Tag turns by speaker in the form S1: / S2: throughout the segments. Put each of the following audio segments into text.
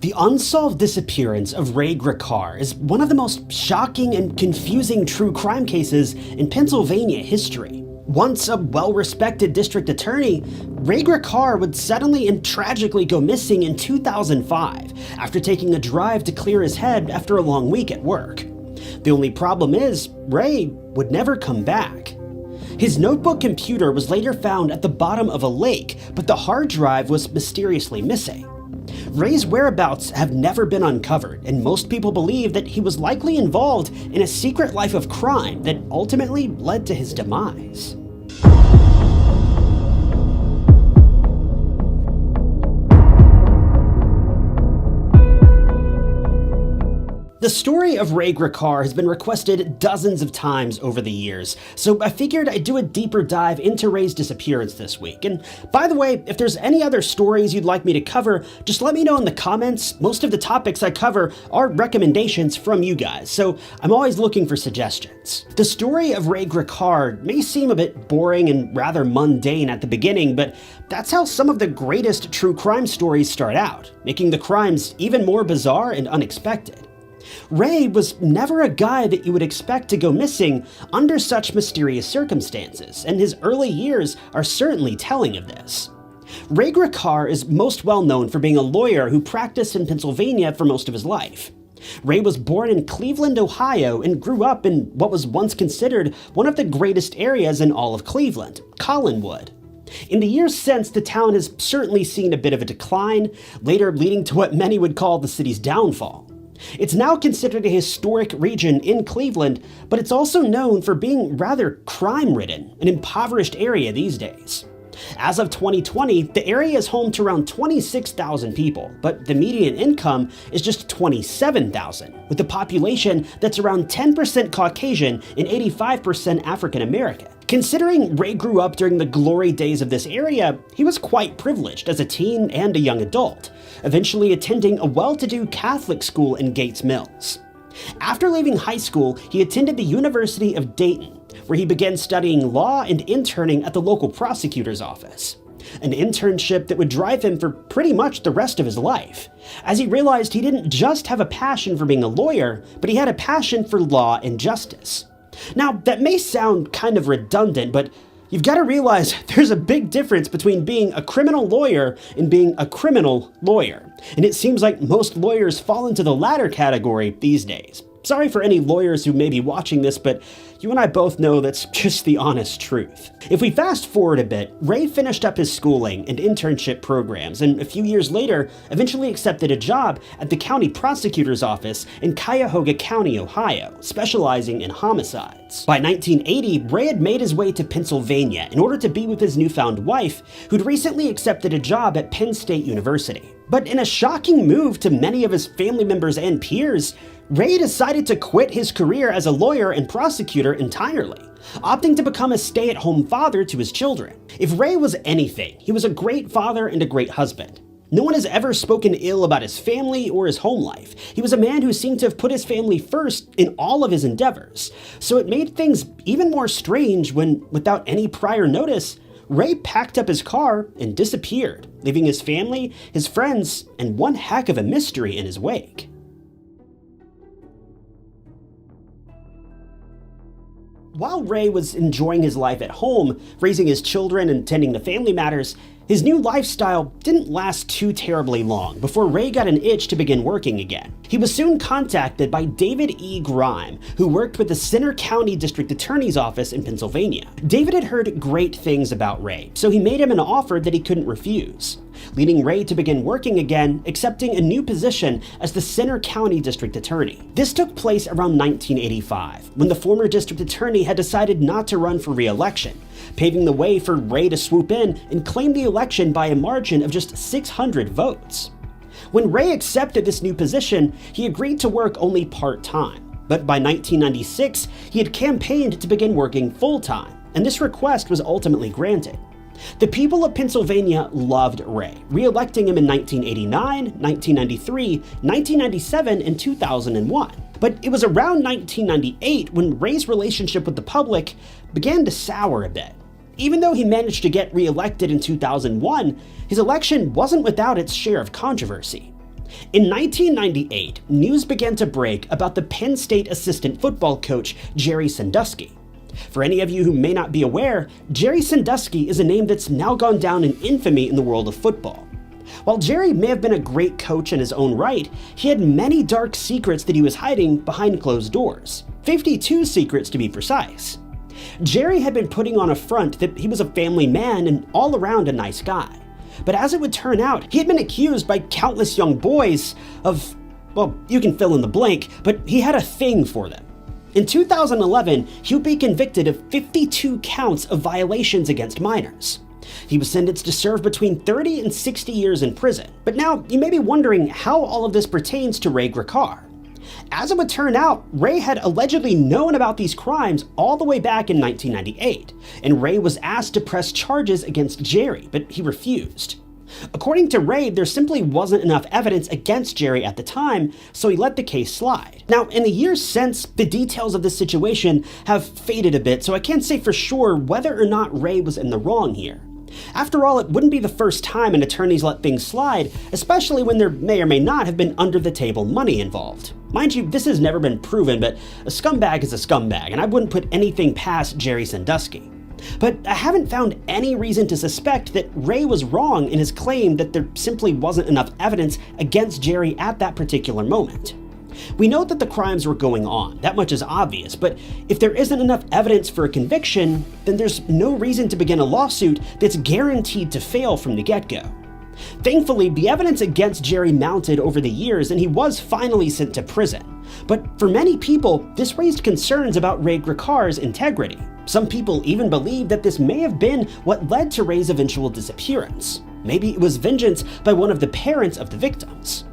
S1: The unsolved disappearance of Ray Gricar is one of the most shocking and confusing true crime cases in Pennsylvania history. Once a well-respected district attorney, Ray Gricar would suddenly and tragically go missing in 2005 after taking a drive to clear his head after a long week at work. The only problem is, Ray would never come back. His notebook computer was later found at the bottom of a lake, but the hard drive was mysteriously missing. Ray's whereabouts have never been uncovered, and most people believe that he was likely involved in a secret life of crime that ultimately led to his demise. The story of Ray Gricar has been requested dozens of times over the years, so I figured I'd do a deeper dive into Ray's disappearance this week. And by the way, if there's any other stories you'd like me to cover, just let me know in the comments. Most of the topics I cover are recommendations from you guys, so I'm always looking for suggestions. The story of Ray Gricar may seem a bit boring and rather mundane at the beginning, but that's how some of the greatest true crime stories start out, making the crimes even more bizarre and unexpected. Ray was never a guy that you would expect to go missing under such mysterious circumstances, and his early years are certainly telling of this. Ray Gricar is most well known for being a lawyer who practiced in Pennsylvania for most of his life. Ray was born in Cleveland, Ohio, and grew up in what was once considered one of the greatest areas in all of Cleveland, Collinwood. In the years since, the town has certainly seen a bit of a decline, later leading to what many would call the city's downfall. It's now considered a historic region in Cleveland, but it's also known for being rather crime-ridden, an impoverished area these days. As of 2020, the area is home to around 26,000 people, but the median income is just 27,000, with a population that's around 10% Caucasian and 85% African American. Considering Ray grew up during the glory days of this area, he was quite privileged as a teen and a young adult, eventually attending a well-to-do Catholic school in Gates Mills. After leaving high school, he attended the University of Dayton, where he began studying law and interning at the local prosecutor's office. An internship that would drive him for pretty much the rest of his life, as he realized he didn't just have a passion for being a lawyer, but he had a passion for law and justice. Now, that may sound kind of redundant, but you've got to realize there's a big difference between being a criminal lawyer and being a criminal lawyer. And it seems like most lawyers fall into the latter category these days. Sorry for any lawyers who may be watching this, but you and I both know that's just the honest truth. If we fast forward a bit, Ray finished up his schooling and internship programs, and a few years later, eventually accepted a job at the county prosecutor's office in Cuyahoga County, Ohio, specializing in homicides. By 1980, Ray had made his way to Pennsylvania in order to be with his newfound wife, who'd recently accepted a job at Penn State University. But in a shocking move to many of his family members and peers, Ray decided to quit his career as a lawyer and prosecutor entirely, opting to become a stay-at-home father to his children. If Ray was anything, he was a great father and a great husband. No one has ever spoken ill about his family or his home life. He was a man who seemed to have put his family first in all of his endeavors, so it made things even more strange when, without any prior notice, Ray packed up his car and disappeared, leaving his family, his friends, and one heck of a mystery in his wake. While Ray was enjoying his life at home, raising his children and tending to family matters, his new lifestyle didn't last too terribly long before Ray got an itch to begin working again. He was soon contacted by David E. Grime, who worked with the Centre County District Attorney's Office in Pennsylvania. David had heard great things about Ray, so he made him an offer that he couldn't refuse, leading Ray to begin working again, accepting a new position as the Centre County District Attorney. This took place around 1985, when the former district attorney had decided not to run for re-election, paving the way for Ray to swoop in and claim the election by a margin of just 600 votes. When Ray accepted this new position, he agreed to work only part-time, but by 1996, he had campaigned to begin working full-time, and this request was ultimately granted. The people of Pennsylvania loved Ray, re-electing him in 1989, 1993, 1997, and 2001. But it was around 1998 when Ray's relationship with the public began to sour a bit. Even though he managed to get re-elected in 2001, his election wasn't without its share of controversy. In 1998, news began to break about the Penn State assistant football coach Jerry Sandusky. For any of you who may not be aware, Jerry Sandusky is a name that's now gone down in infamy in the world of football. While Jerry may have been a great coach in his own right, he had many dark secrets that he was hiding behind closed doors. 52 secrets to be precise. Jerry had been putting on a front that he was a family man and all around a nice guy. But as it would turn out, he had been accused by countless young boys of, well, you can fill in the blank, but he had a thing for them. In 2011, he would be convicted of 52 counts of violations against minors. He was sentenced to serve between 30 and 60 years in prison. But now, you may be wondering how all of this pertains to Ray Gricar. As it would turn out, Ray had allegedly known about these crimes all the way back in 1998, and Ray was asked to press charges against Jerry, but he refused. According to Ray, there simply wasn't enough evidence against Jerry at the time, so he let the case slide. Now, in the years since, the details of this situation have faded a bit, so I can't say for sure whether or not Ray was in the wrong here. After all, it wouldn't be the first time an attorney's let things slide, especially when there may or may not have been under-the-table money involved. Mind you, this has never been proven, but a scumbag is a scumbag, and I wouldn't put anything past Jerry Sandusky. But I haven't found any reason to suspect that Ray was wrong in his claim that there simply wasn't enough evidence against Jerry at that particular moment. We know that the crimes were going on, that much is obvious, but if there isn't enough evidence for a conviction, then there's no reason to begin a lawsuit that's guaranteed to fail from the get-go. Thankfully, the evidence against Jerry mounted over the years and he was finally sent to prison. But for many people, this raised concerns about Ray Gricar's integrity. Some people even believe that this may have been what led to Ray's eventual disappearance. Maybe it was vengeance by one of the parents of the victims.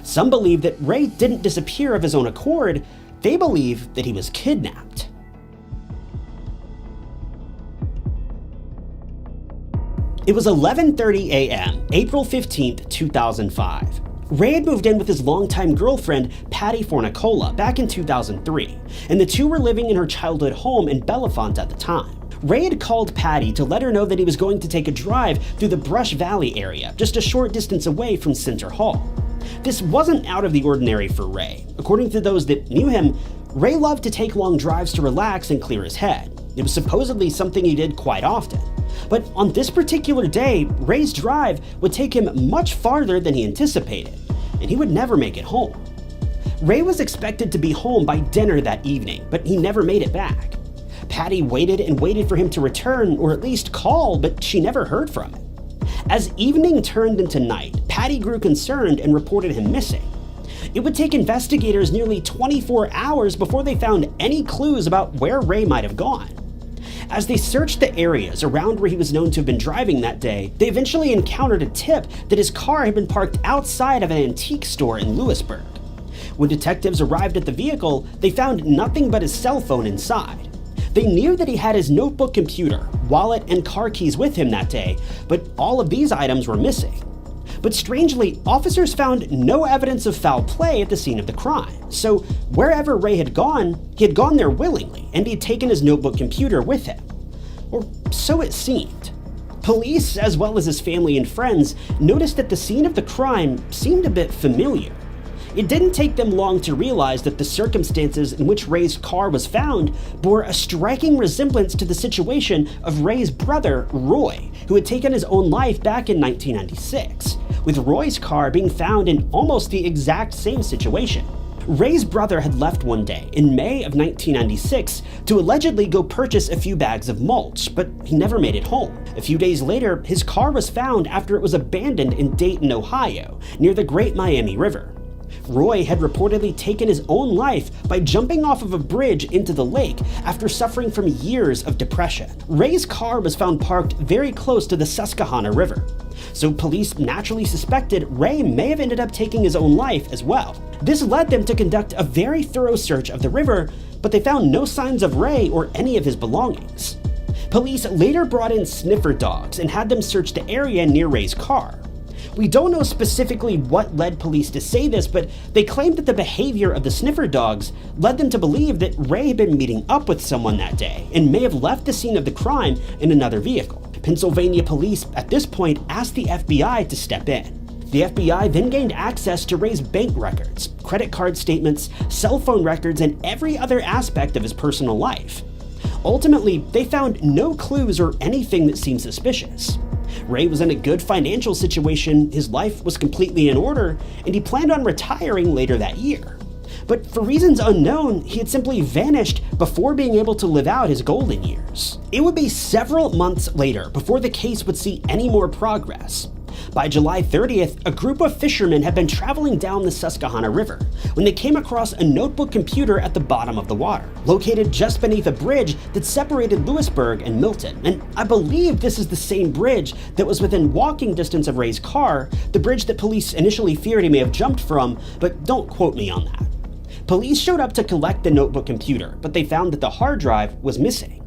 S1: Some believe that Ray didn't disappear of his own accord. They believe that he was kidnapped. It was 11:30 a.m., April 15th, 2005. Ray had moved in with his longtime girlfriend, Patty Fornicola, back in 2003, and the two were living in her childhood home in Bellefonte at the time. Ray had called Patty to let her know that he was going to take a drive through the Brush Valley area, just a short distance away from Center Hall. This wasn't out of the ordinary for Ray. According to those that knew him, Ray loved to take long drives to relax and clear his head. It was supposedly something he did quite often. But on this particular day, Ray's drive would take him much farther than he anticipated, and he would never make it home. Ray was expected to be home by dinner that evening, but he never made it back. Patty waited and waited for him to return, or at least call, but she never heard from him. As evening turned into night, Patty grew concerned and reported him missing. It would take investigators nearly 24 hours before they found any clues about where Ray might have gone. As they searched the areas around where he was known to have been driving that day, they eventually encountered a tip that his car had been parked outside of an antique store in Lewisburg. When detectives arrived at the vehicle, they found nothing but his cell phone inside. They knew that he had his notebook computer, wallet, and car keys with him that day, but all of these items were missing. But strangely, officers found no evidence of foul play at the scene of the crime. So wherever Ray had gone, he had gone there willingly, and he had taken his notebook computer with him. Or so it seemed. Police, as well as his family and friends, noticed that the scene of the crime seemed a bit familiar. It didn't take them long to realize that the circumstances in which Ray's car was found bore a striking resemblance to the situation of Ray's brother, Roy, who had taken his own life back in 1996, with Roy's car being found in almost the exact same situation. Ray's brother had left one day in May of 1996 to allegedly go purchase a few bags of mulch, but he never made it home. A few days later, his car was found after it was abandoned in Dayton, Ohio, near the Great Miami River. Roy had reportedly taken his own life by jumping off of a bridge into the lake after suffering from years of depression. Ray's car was found parked very close to the Susquehanna River, so police naturally suspected Ray may have ended up taking his own life as well. This led them to conduct a very thorough search of the river, but they found no signs of Ray or any of his belongings. Police later brought in sniffer dogs and had them search the area near Ray's car. We don't know specifically what led police to say this, but they claimed that the behavior of the sniffer dogs led them to believe that Ray had been meeting up with someone that day and may have left the scene of the crime in another vehicle. Pennsylvania police at this point asked the FBI to step in. The FBI then gained access to Ray's bank records, credit card statements, cell phone records, and every other aspect of his personal life. Ultimately, they found no clues or anything that seemed suspicious. Ray was in a good financial situation, his life was completely in order, and he planned on retiring later that year. But for reasons unknown, he had simply vanished before being able to live out his golden years. It would be several months later before the case would see any more progress. By July 30th, a group of fishermen had been traveling down the Susquehanna River when they came across a notebook computer at the bottom of the water, located just beneath a bridge that separated Lewisburg and Milton. And I believe this is the same bridge that was within walking distance of Ray's car, the bridge that police initially feared he may have jumped from, but don't quote me on that. Police showed up to collect the notebook computer, but they found that the hard drive was missing.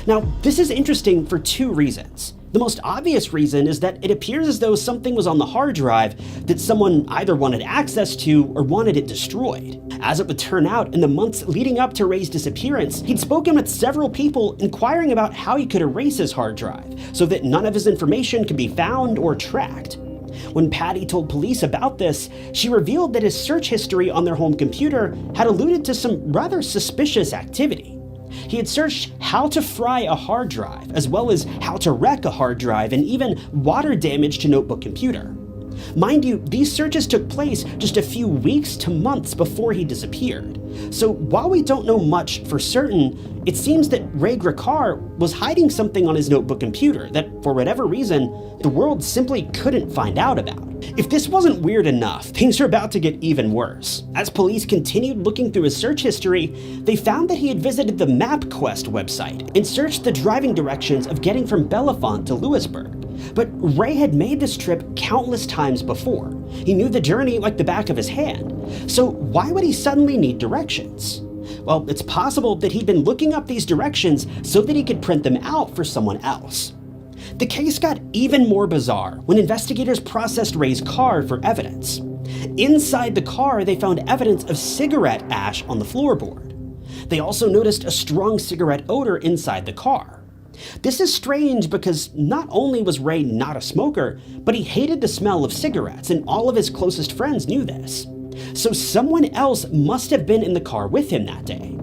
S1: Now, this is interesting for two reasons. The most obvious reason is that it appears as though something was on the hard drive that someone either wanted access to or wanted it destroyed. As it would turn out, in the months leading up to Ray's disappearance, he'd spoken with several people inquiring about how he could erase his hard drive so that none of his information could be found or tracked. When Patty told police about this, she revealed that his search history on their home computer had alluded to some rather suspicious activity. He had searched how to fry a hard drive, as well as how to wreck a hard drive and even water damage to notebook computer. Mind you, these searches took place just a few weeks to months before he disappeared. So while we don't know much for certain, it seems that Ray Gricar was hiding something on his notebook computer that, for whatever reason, the world simply couldn't find out about. If this wasn't weird enough, things are about to get even worse. As police continued looking through his search history, they found that he had visited the MapQuest website and searched the driving directions of getting from Bellefonte to Lewisburg. But Ray had made this trip countless times before. He knew the journey like the back of his hand. So why would he suddenly need directions? Well, it's possible that he'd been looking up these directions so that he could print them out for someone else. The case got even more bizarre when investigators processed Ray's car for evidence. Inside the car, they found evidence of cigarette ash on the floorboard. They also noticed a strong cigarette odor inside the car. This is strange because not only was Ray not a smoker, but he hated the smell of cigarettes, and all of his closest friends knew this. So someone else must have been in the car with him that day.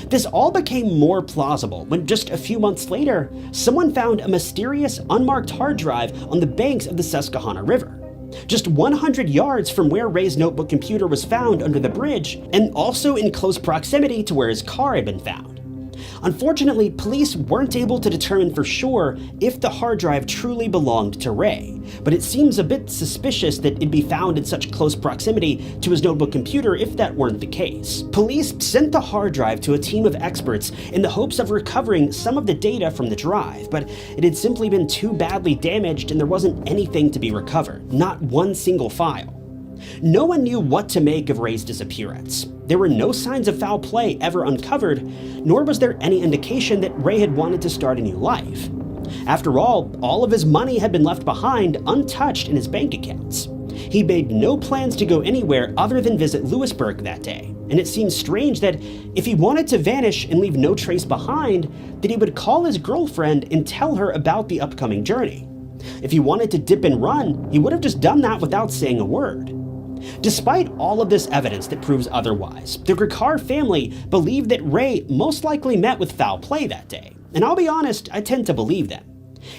S1: This all became more plausible when just a few months later, someone found a mysterious unmarked hard drive on the banks of the Susquehanna River, just 100 yards from where Ray's notebook computer was found under the bridge, and also in close proximity to where his car had been found. Unfortunately, police weren't able to determine for sure if the hard drive truly belonged to Ray, but it seems a bit suspicious that it'd be found in such close proximity to his notebook computer if that weren't the case. Police sent the hard drive to a team of experts in the hopes of recovering some of the data from the drive, but it had simply been too badly damaged and there wasn't anything to be recovered, not one single file. No one knew what to make of Ray's disappearance. There were no signs of foul play ever uncovered, nor was there any indication that Ray had wanted to start a new life. After all of his money had been left behind untouched in his bank accounts. He made no plans to go anywhere other than visit Lewisburg that day, and it seems strange that if he wanted to vanish and leave no trace behind, that he would call his girlfriend and tell her about the upcoming journey. If he wanted to dip and run, he would have just done that without saying a word. Despite all of this evidence that proves otherwise, the Gricar family believed that Ray most likely met with foul play that day, and I'll be honest, I tend to believe them.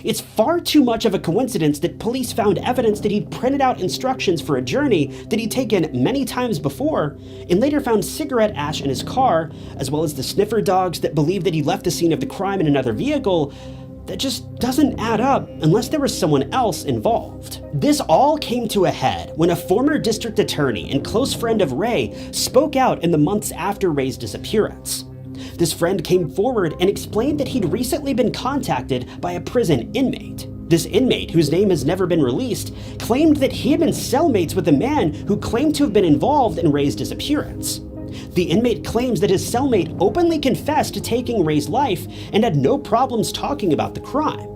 S1: It's far too much of a coincidence that police found evidence that he'd printed out instructions for a journey that he'd taken many times before, and later found cigarette ash in his car, as well as the sniffer dogs that believed that he left the scene of the crime in another vehicle. That just doesn't add up unless there was someone else involved. This all came to a head when a former district attorney and close friend of Ray spoke out in the months after Ray's disappearance. This friend came forward and explained that he'd recently been contacted by a prison inmate. This inmate, whose name has never been released, claimed that he had been cellmates with a man who claimed to have been involved in Ray's disappearance. The inmate claims that his cellmate openly confessed to taking Ray's life and had no problems talking about the crime.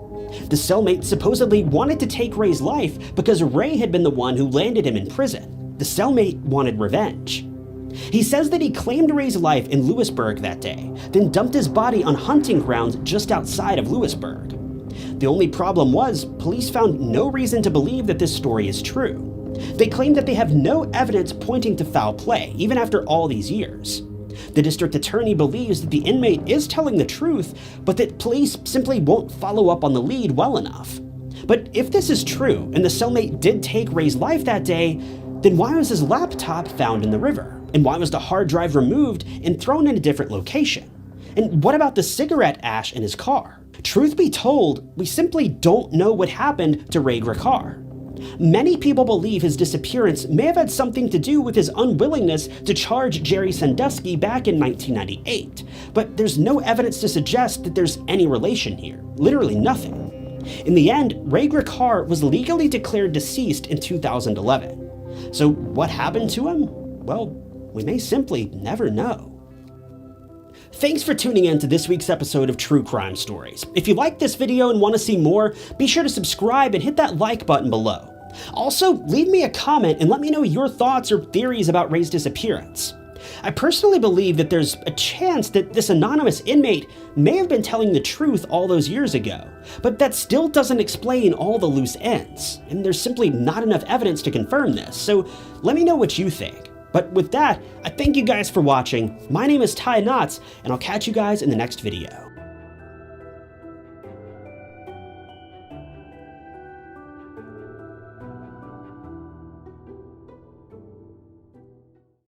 S1: The cellmate supposedly wanted to take Ray's life because Ray had been the one who landed him in prison. The cellmate wanted revenge. He says that he claimed Ray's life in Lewisburg that day, then dumped his body on hunting grounds just outside of Lewisburg. The only problem was, police found no reason to believe that this story is true. They claim that they have no evidence pointing to foul play, even after all these years. The district attorney believes that the inmate is telling the truth, but that police simply won't follow up on the lead well enough. But if this is true, and the cellmate did take Ray's life that day, then why was his laptop found in the river? And why was the hard drive removed and thrown in a different location? And what about the cigarette ash in his car? Truth be told, we simply don't know what happened to Ray Gricar. Many people believe his disappearance may have had something to do with his unwillingness to charge Jerry Sandusky back in 1998, but there's no evidence to suggest that there's any relation here. Literally nothing. In the end, Ray Gricar was legally declared deceased in 2011. So what happened to him? Well, we may simply never know. Thanks for tuning in to this week's episode of True Crime Stories. If you liked this video and want to see more, be sure to subscribe and hit that like button below. Also, leave me a comment and let me know your thoughts or theories about Ray's disappearance. I personally believe that there's a chance that this anonymous inmate may have been telling the truth all those years ago, but that still doesn't explain all the loose ends, and there's simply not enough evidence to confirm this, so let me know what you think. But with that, I thank you guys for watching. My name is Ty Knotts, and I'll catch you guys in the next video.